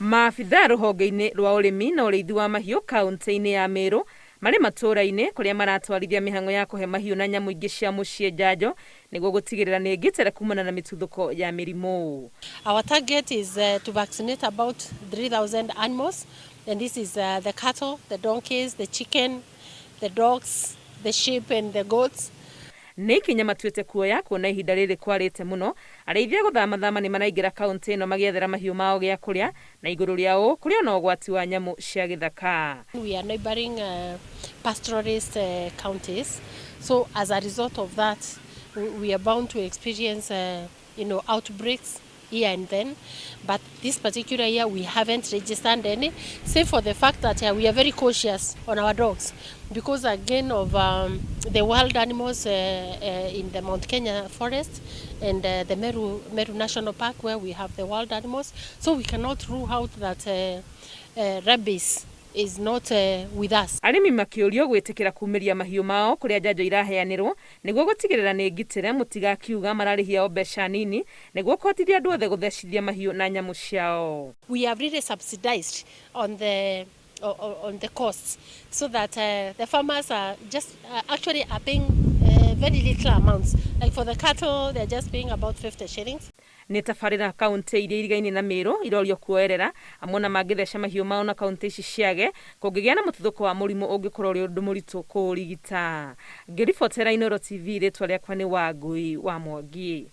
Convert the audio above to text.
Maabitha ruhonge-ini rwa urimi na uriithi wa mahiu kaunti-ini ya Meru mari matura-ini kuria maratwarithia mihango ya kuhe mahiu na nyamu ingi cia mucii njanjo niguo gutigirira ni ngitera kumana na mituthuko ya mirimu. Our target is to vaccinate about 3,000 animals, and this is the cattle, the donkeys, the chicken, the dogs, the sheep and the goats. Ni ikinya matuite kuoya kuona ihinda riri kwarite muno arĩithia guthama ni maraingira kaunti ino magiethera mahiu mao gia kuria na iguru riao kuria na ugwati wa nyamu cia githaka. We are neighboring pastoralist counties, so as a result of that we are bound to experience outbreaks here and then, but this particular year we haven't registered any, save for the fact that we are very cautious on our dogs because again of the wild animals in the Mount Kenya forest and the Meru National Park where we have the wild animals, so we cannot rule out that rabies is not with us. Arimi makiurio gwitikira kumiria mahiu mao kuria njanjo iraheanirwo niguo gutigirira ni ngitire mutigakiuga mararihia mbeca nini niguo kuhotithia andu othe guthecithia mahiu na nyamu ciao. We have really subsidized on the costs so that the farmers are just actually are paying very little amounts. Like for the cattle they're just paying about 50 shillings. Ni tabarĩra kaunti iria irigaine na Meru irorio kuoerera amwe na mangĩtheca mahiũ mao na kaunti ici ciage kũngĩgĩa na mũtuthũko wa mũrimũ ũngĩkorwo ũrĩ ũndũ mũritũ kũũrigita. Ngĩribotera Inooro TV rĩtwa rĩakwa nĩ Wangui wa Mwangi.